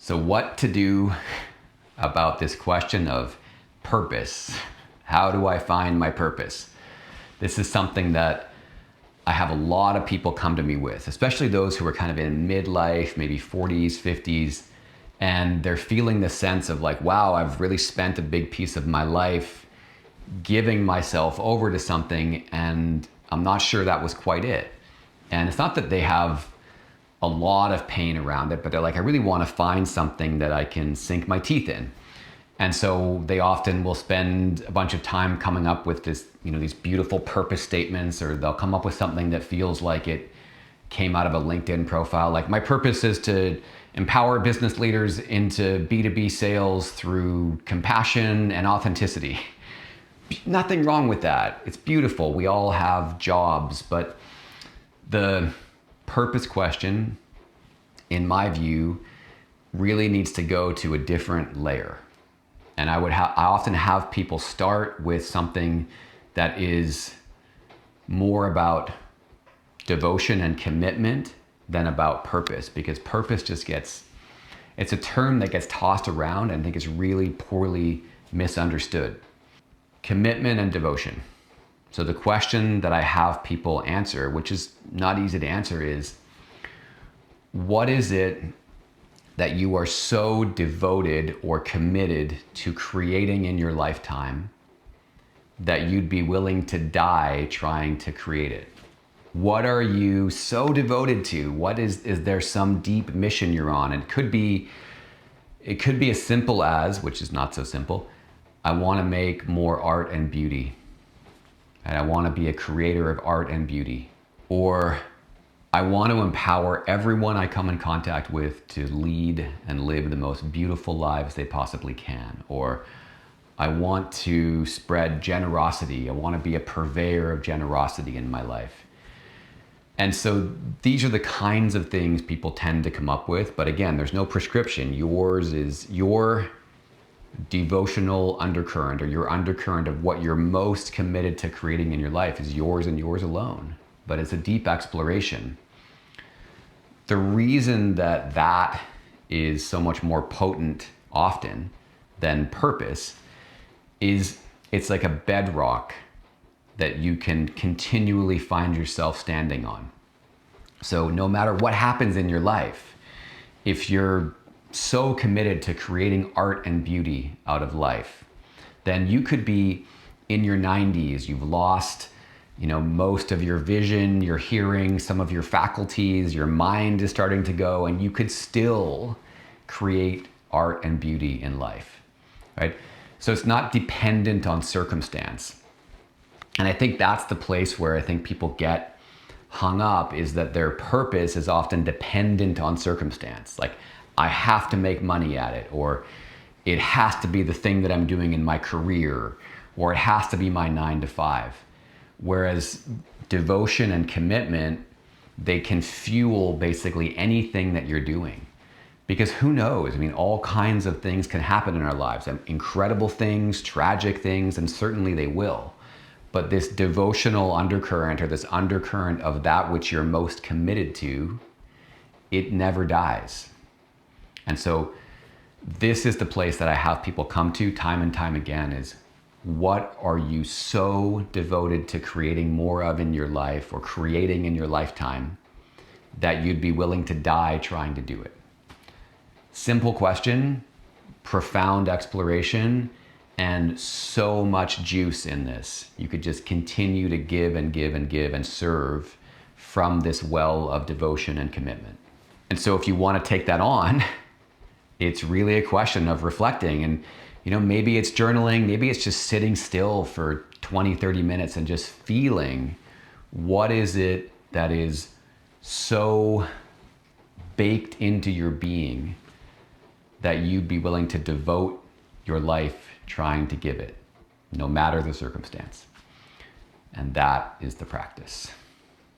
So what to do about this question of purpose? How do I find my purpose? This is something that I have a lot of people come to me with, especially those who are kind of in midlife, maybe 40s, 50s, and they're feeling the sense of like, wow, I've really spent a big piece of my life giving myself over to something and I'm not sure that was quite it. And it's not that they have a lot of pain around it, but they're like, I really want to find something that I can sink my teeth in. And so they often will spend a bunch of time coming up with this, these beautiful purpose statements, or they'll come up with something that feels like it came out of a LinkedIn profile. Like, my purpose is to empower business leaders into B2B sales through compassion and authenticity. Nothing wrong with that. It's beautiful. We all have jobs, but the purpose question, in my view, really needs to go to a different layer. And I often have people start with something that is more about devotion and commitment than about purpose, because purpose it's a term that gets tossed around and I think is really poorly misunderstood. Commitment and devotion. So the question that I have people answer, which is not easy to answer, is what is it that you are so devoted or committed to creating in your lifetime that you'd be willing to die trying to create it? What are you so devoted to? Is there some deep mission you're on? It could be as simple as, which is not so simple, I want to make more art and beauty. And I want to be a creator of art and beauty. Or I want to empower everyone I come in contact with to lead and live the most beautiful lives they possibly can. Or I want to spread generosity. I want to be a purveyor of generosity in my life. And so these are the kinds of things people tend to come up with. But again, there's no prescription. Yours is your devotional undercurrent, or your undercurrent of what you're most committed to creating in your life is yours and yours alone. But it's a deep exploration. The reason that is so much more potent often than purpose is it's like a bedrock that you can continually find yourself standing on. So no matter what happens in your life, if you're so committed to creating art and beauty out of life, then you could be in your 90s, you've lost most of your vision, your hearing, some of your faculties, your mind is starting to go, and you could still create art and beauty in life, right? So it's not dependent on circumstance. And I think that's the place where I think people get hung up, is that their purpose is often dependent on circumstance. Like, I have to make money at it, or it has to be the thing that I'm doing in my career, or it has to be my 9 to 5. Whereas devotion and commitment, they can fuel basically anything that you're doing. Because who knows? All kinds of things can happen in our lives. Incredible things, tragic things, and certainly they will. But this devotional undercurrent, or this undercurrent of that which you're most committed to, it never dies. And so this is the place that I have people come to time and time again, is what are you so devoted to creating more of in your life, or creating in your lifetime, that you'd be willing to die trying to do it? Simple question, profound exploration, and so much juice in this. You could just continue to give and give and give and serve from this well of devotion and commitment. And so if you want to take that on, it's really a question of reflecting. And maybe it's journaling, maybe it's just sitting still for 20, 30 minutes and just feeling, what is it that is so baked into your being that you'd be willing to devote your life trying to give it, no matter the circumstance. And that is the practice.